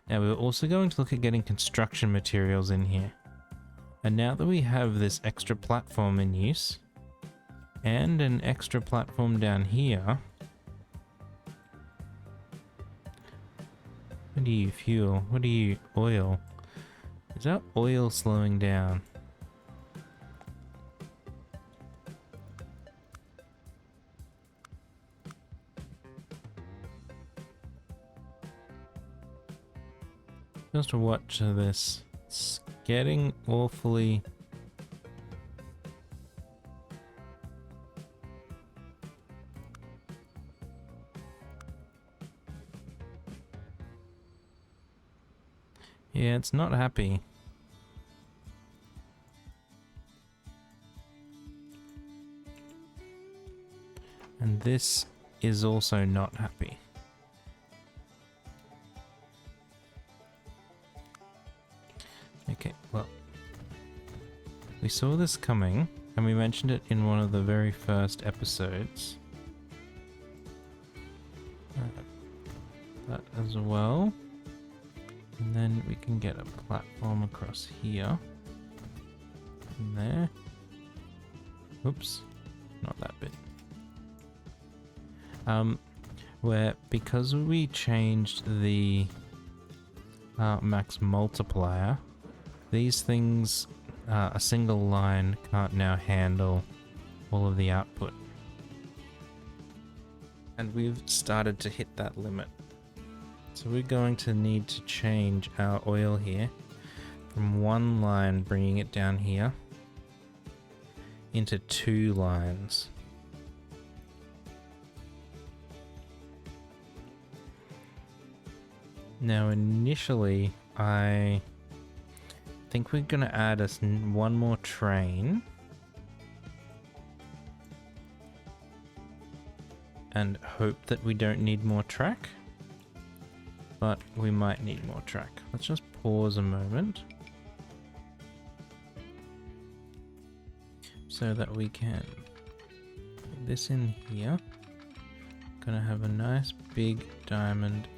Now we're also going to look at getting construction materials in here. And now that we have this extra platform in use, and an extra platform down here, what do you fuel? What do you oil? Is our oil slowing down? Just watch this. It's getting awfully... Yeah, it's not happy. And this is also not happy. Okay, well, we saw this coming, and we mentioned it in one of the very first episodes. That as well. And then we can get a platform across here. And there. Oops, not that bit. Where because we changed the max multiplier, these things, a single line can't now handle all of the output. And we've started to hit that limit. So we're going to need to change our oil here from one line, bringing it down here, into 2 lines. Now initially, I think we're going to add us one more train. And hope that we don't need more track. But we might need more track. Let's just pause a moment. So that we can put this in here. Gonna have a nice big diamond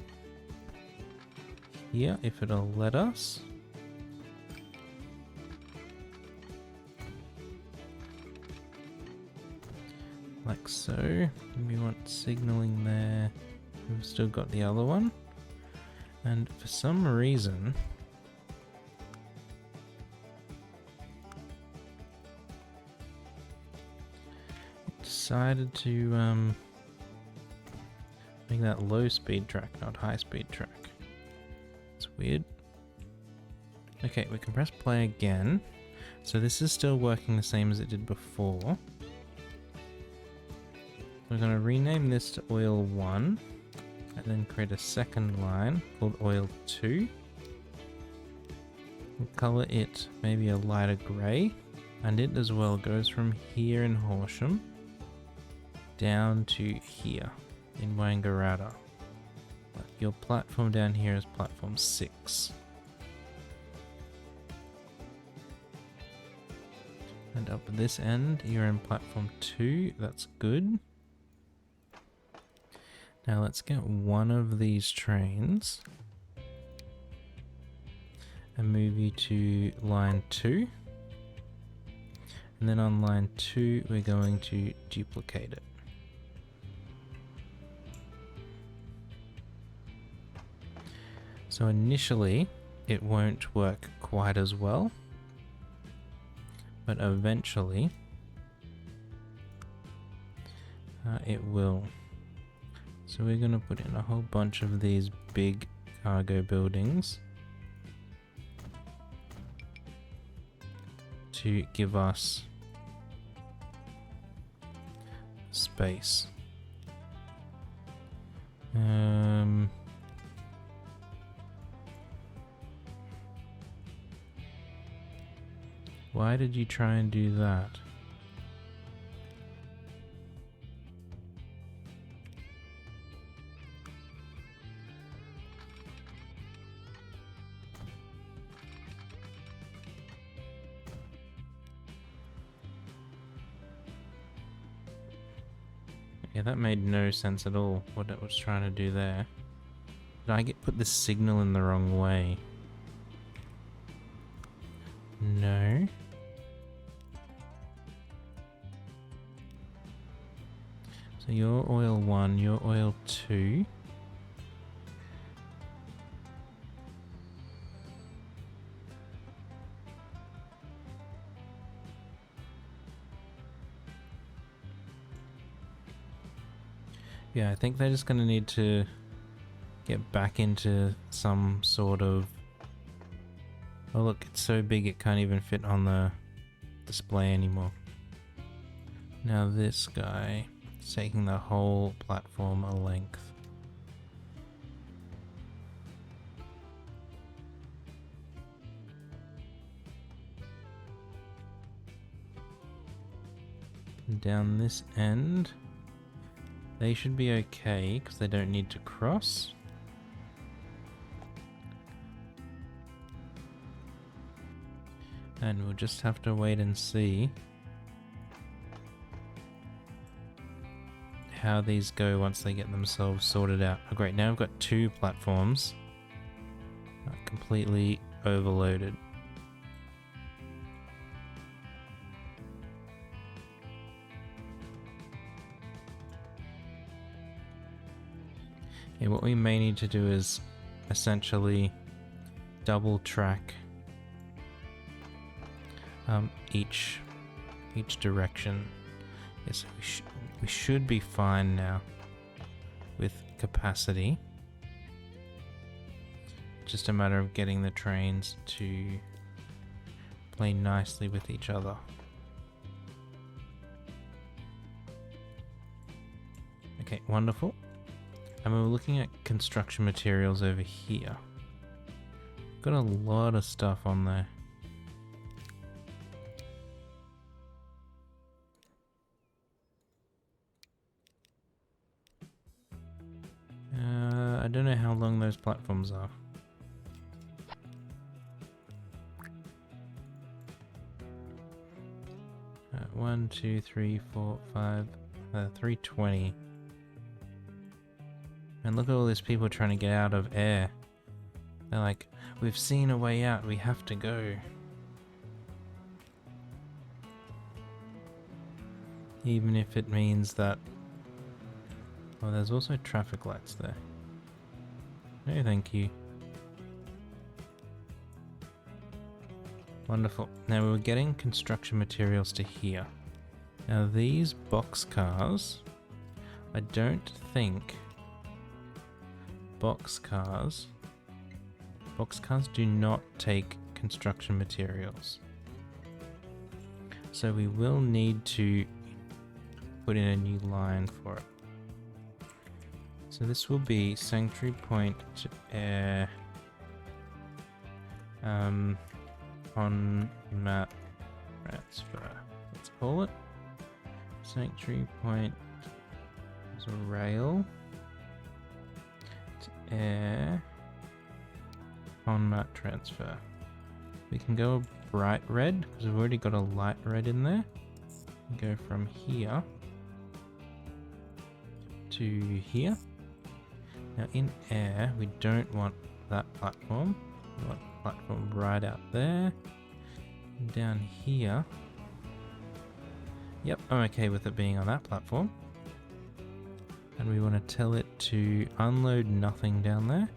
here, if it'll let us. Like so. We want signaling there. We've still got the other one. And for some reason, it decided to make that low speed track, not high speed track. It's weird. Okay, we can press play again. So this is still working the same as it did before. We're going to rename this to oil 1. And then create a second line called oil 2. And color it maybe a lighter grey. And it as well goes from here in Horsham down to here in Wangaratta. But your platform down here is platform 6. And up at this end, you're in platform 2. That's good. Now let's get one of these trains and move you to line 2. And then on line 2, we're going to duplicate it. So initially, it won't work quite as well, but eventually, it will. So we're going to put in a whole bunch of these big cargo buildings to give us space. Why did you try and do that? Yeah, that made no sense at all, what it was trying to do there. Did I put this signal in the wrong way? No. So you're oil 1, you're oil 2. Yeah, I think they're just going to need to get back into some sort of... Oh look, it's so big it can't even fit on the display anymore. Now this guy is taking the whole platform a length. And down this end, they should be okay because they don't need to cross. And we'll just have to wait and see how these go once they get themselves sorted out. Oh great, now I've got 2 platforms completely overloaded. Yeah, what we may need to do is essentially double track each direction. Yes, we should be fine now with capacity. Just a matter of getting the trains to play nicely with each other. Okay, wonderful. And we're looking at construction materials over here. Got a lot of stuff on there. I don't know how long those platforms are. One, two, three, four, five, 320. And look at all these people trying to get out of air. They're like, we've seen a way out, we have to go. Even if it means that... Oh, there's also traffic lights there. No, thank you. Wonderful. Now we're getting construction materials to here. Now these boxcars, I don't think boxcars do not take construction materials. So we will need to put in a new line for it. So this will be Sanctuary Point to Air on map transfer. Let's call it Sanctuary Point as a rail to air on map transfer. We can go a bright red because we've already got a light red in there. Go from here to here. Now in air, we don't want that platform. We want the platform right out there. And down here. Yep, I'm okay with it being on that platform. And we want to tell it to unload nothing down there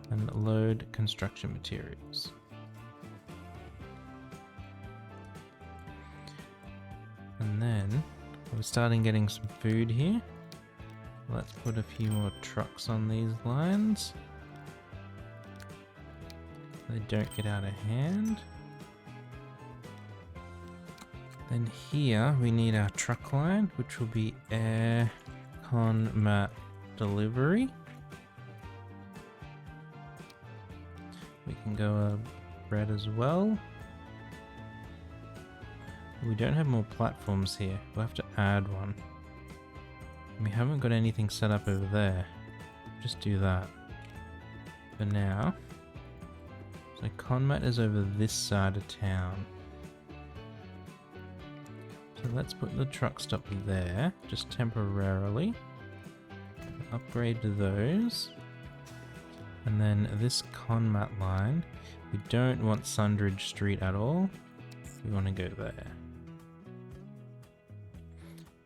and load construction materials. And then we're starting getting some food here. Let's put a few more trucks on these lines. They don't get out of hand. Then here we need our truck line, which will be air con mat delivery. We can go a red as well. We don't have more platforms here. We'll have to add one. We haven't got anything set up over there. Just do that for now. So Conmat is over this side of town. So let's put the truck stop there, just temporarily. Upgrade to those. And then this Conmat line, we don't want Sundridge Street at all. We want to go there.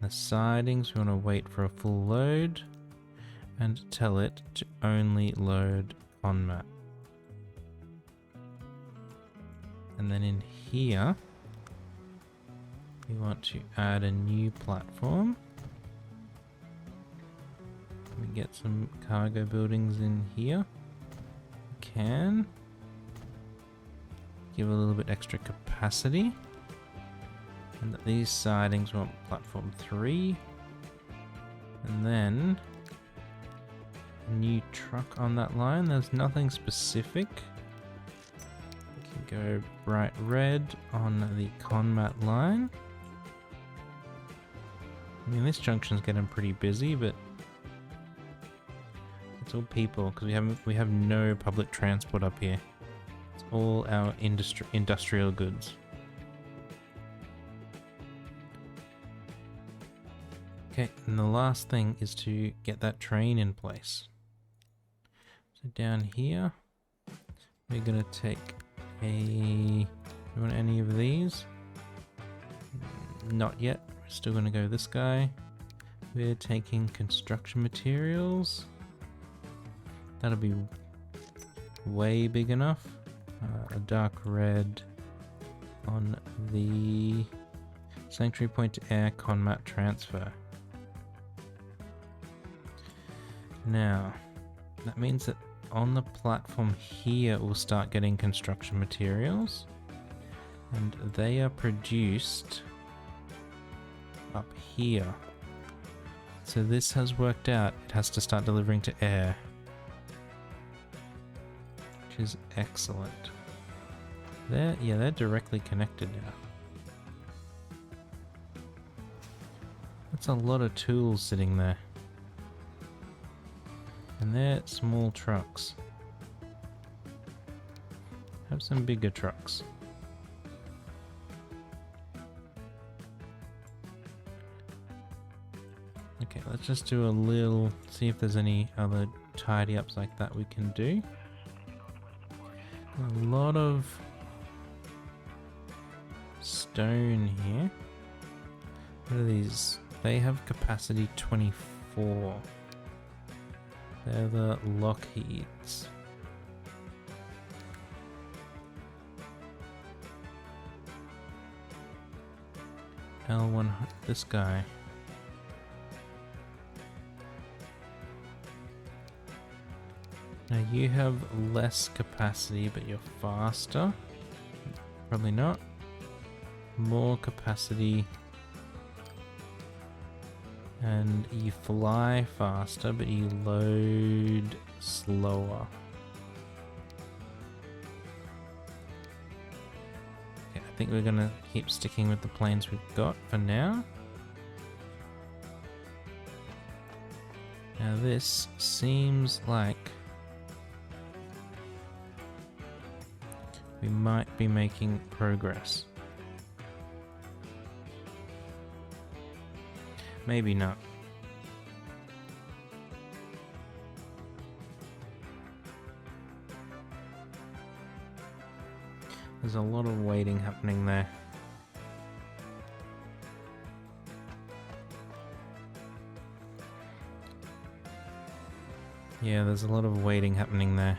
The sidings, we want to wait for a full load and tell it to only load Conmat. And then in here, we want to add a new platform. We get some cargo buildings in here. Can give a little bit extra capacity, and these sidings want platform 3, and then a new truck on that line. There's nothing specific. We can go bright red on the Conmat line. I mean, this junction's getting pretty busy, but it's all people because we have no public transport up here. It's all our industrial goods. Okay, and the last thing is to get that train in place. So down here, we're gonna take do you want any of these? Not yet. We're still gonna go this guy. We're taking construction materials. That'll be way big enough. A dark red on the Sanctuary Point to Air Conmat transfer. Now, that means that on the platform here we'll start getting construction materials, and they are produced up here. So this has worked out. It has to start delivering to air, which is excellent. They're directly connected now. That's a lot of tools sitting there. And they're small trucks. Have some bigger trucks. Okay, let's just do a little, see if there's any other tidy ups like that we can do. A lot of stone here. What are these? They have capacity 24. They're the Lockheeds. L1, this guy. Now you have less capacity, but you're faster. Probably not. More capacity. And you fly faster, but you load slower. Okay, I think we're gonna keep sticking with the planes we've got for now. Now this seems like we might be making progress. Maybe not. There's a lot of waiting happening there. Yeah, there's a lot of waiting happening there.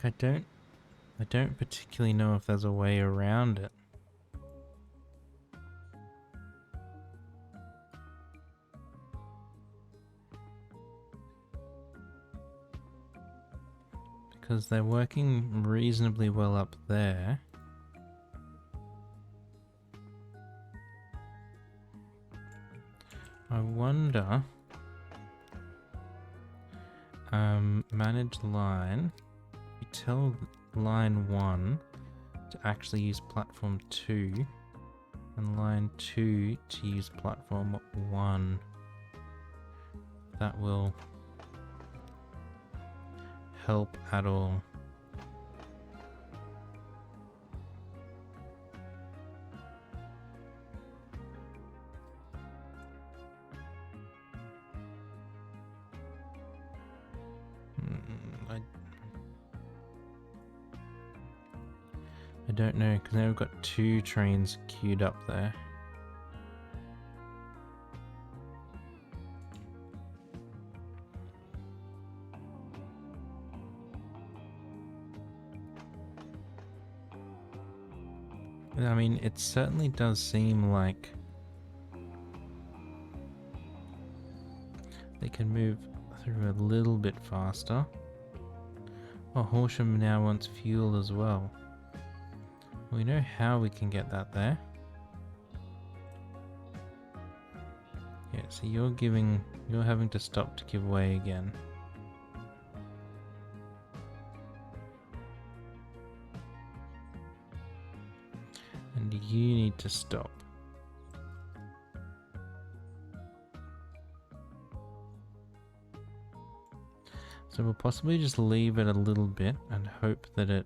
Like I don't particularly know if there's a way around it. Because they're working reasonably well up there. I wonder... manage line. You tell line 1 to actually use platform 2 and line 2 to use platform 1. That will help at all. I don't know, because now we've got 2 trains queued up there. I mean, it certainly does seem like they can move through a little bit faster. Oh, Horsham now wants fuel as well. We know how we can get that there. Yeah, so you're having to stop to give way again. And you need to stop. So we'll possibly just leave it a little bit and hope that it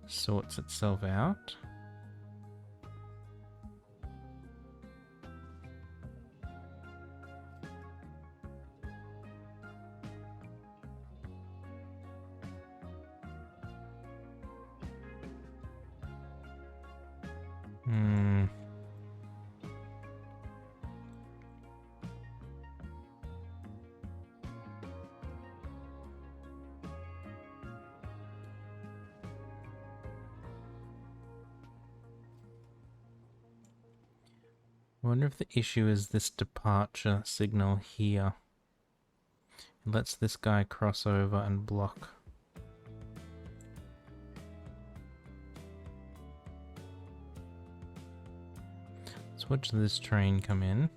sorts itself out. I wonder if the issue is this departure signal here. It lets this guy cross over and block. Let's watch this train come in.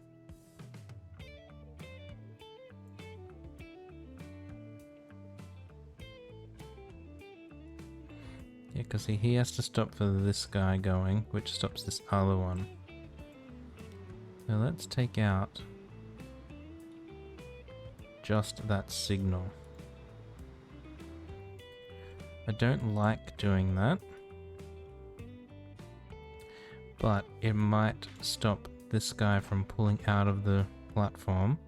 Yeah, because he has to stop for this guy going, which stops this other one. So let's take out just that signal. I don't like doing that, but it might stop this guy from pulling out of the platform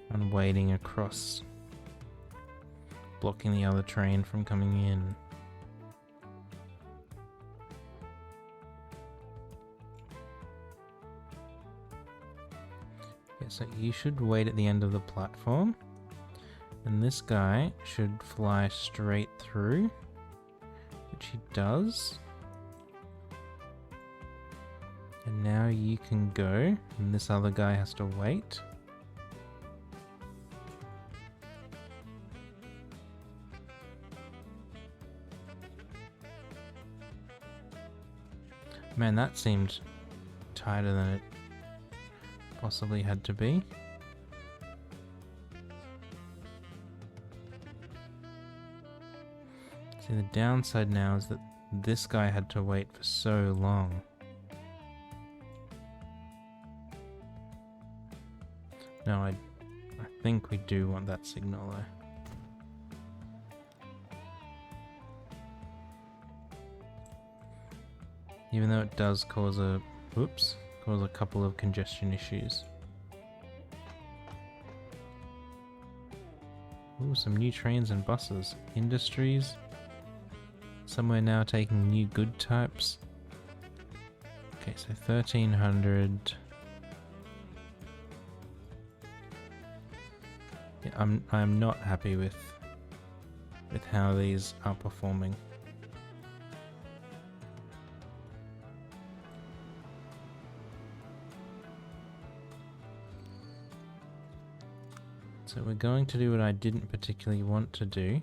and wading across, blocking the other train from coming in. So you should wait at the end of the platform, and this guy should fly straight through, which he does. And now you can go, and this other guy has to wait. Man, that seemed tighter than it possibly had to be. See, the downside now is that this guy had to wait for so long. No, I think we do want that signal though. Even though it does cause a couple of congestion issues. Ooh, some new trains and buses. Industries. Somewhere now taking new good types. Okay, so 1300. Yeah, I'm not happy with how these are performing. So we're going to do what I didn't particularly want to do,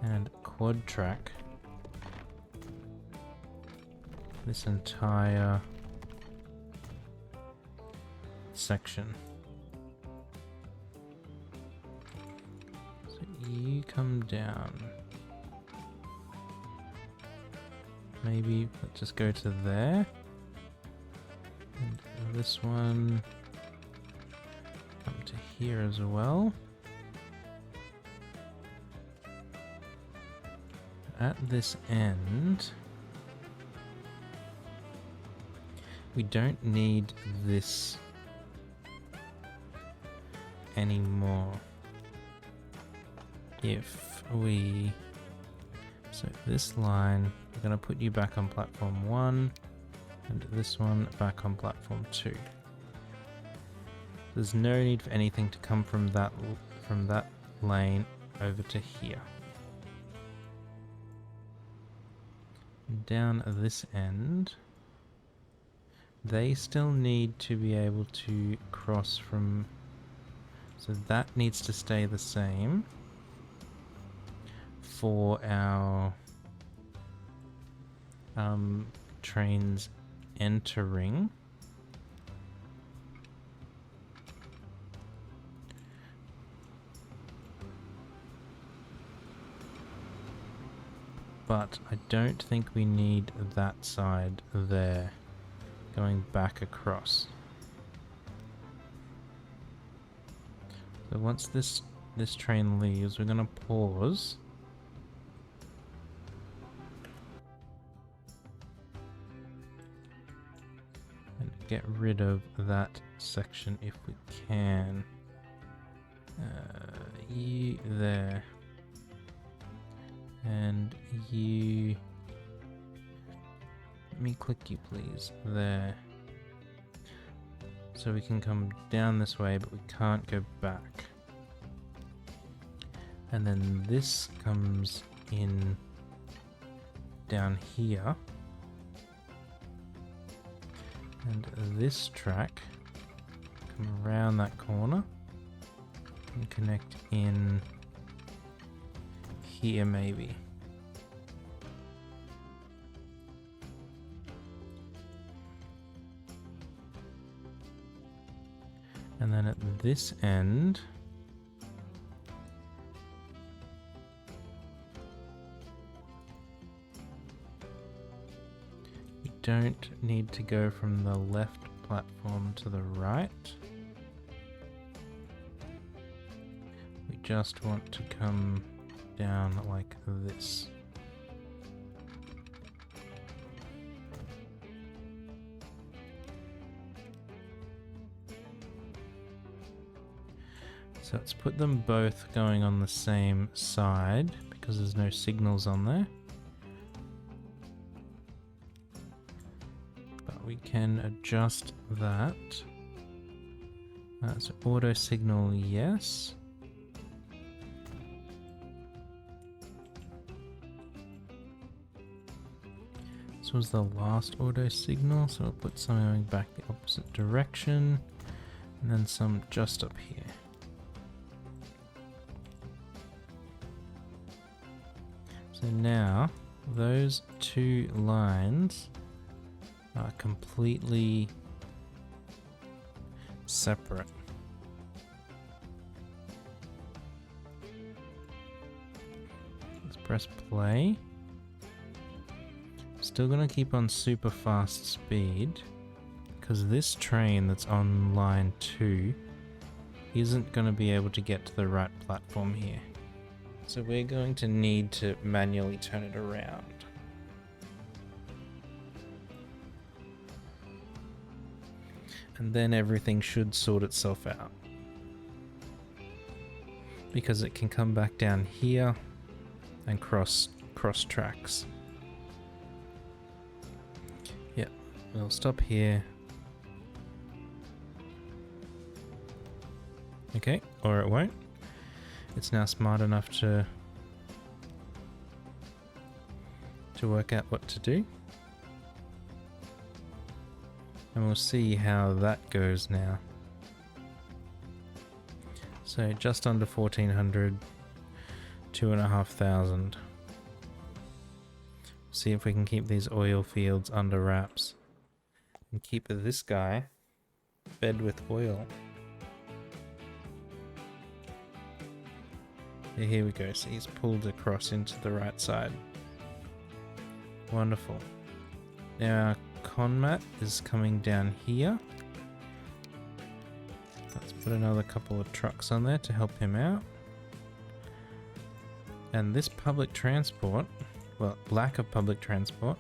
and quad track this entire section. So you come down maybe let's just go to there. And this one come to here as well. At this end, we don't need this anymore. If we... So this line, we're going to put you back on platform 1, and this one back on platform 2. There's no need for anything to come from that lane over to here. And down this end, they still need to be able to cross from... So that needs to stay the same for our trains entering. But I don't think we need that side there going back across. So once this train leaves, we're going to pause. And get rid of that section if we can. You there. And you... Let me click you please. There. So we can come down this way, but we can't go back. And then this comes in down here. And this track come around that corner and connect in here maybe. And then at this end, we don't need to go from the left platform to the right. We just want to come down like this. So let's put them both going on the same side because there's no signals on there. But we can adjust that. So auto signal, yes. This was the last auto signal, so we'll put something going back the opposite direction, and then some just up here. So now, those two lines are completely separate. Let's press play. Still gonna keep on super fast speed because this train that's on line 2 isn't gonna be able to get to the right platform here. So we're going to need to manually turn it around. And then everything should sort itself out. Because it can come back down here and cross tracks. Yep, we'll stop here. Okay, or it won't. It's now smart enough to work out what to do. And we'll see how that goes now. So just under 1400, 2,500. See if we can keep these oil fields under wraps and keep this guy fed with oil. Yeah, here we go. So he's pulled across into the right side. Wonderful. Now our conmat is coming down here. Let's put another couple of trucks on there to help him out. And this public transport, well, lack of public transport,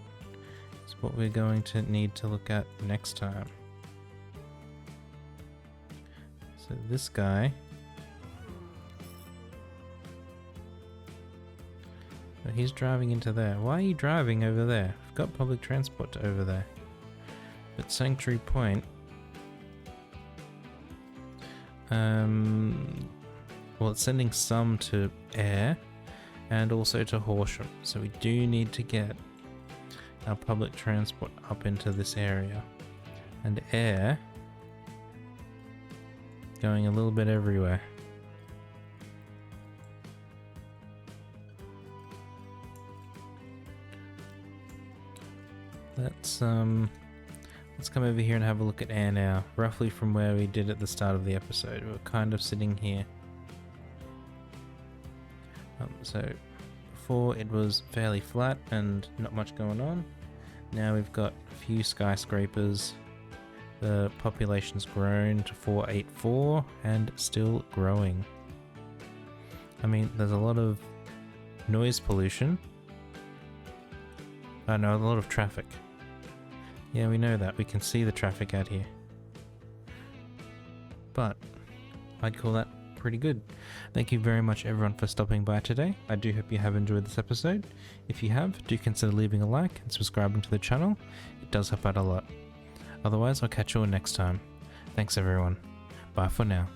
is what we're going to need to look at next time. So this guy, he's driving into there. Why are you driving over there? I've got public transport to over there. But Sanctuary Point, well, it's sending some to air and also to Horsham. So we do need to get our public transport up into this area. And air going a little bit everywhere. Let's come over here and have a look at air now, roughly from where we did at the start of the episode. We're kind of sitting here. So before it was fairly flat and not much going on. Now we've got a few skyscrapers. The population's grown to 484 and still growing. I mean, there's a lot of noise pollution. Oh no, a lot of traffic. Yeah, we know that. We can see the traffic out here. But I'd call that pretty good. Thank you very much everyone for stopping by today. I do hope you have enjoyed this episode. If you have, do consider leaving a like and subscribing to the channel. It does help out a lot. Otherwise, I'll catch you all next time. Thanks everyone. Bye for now.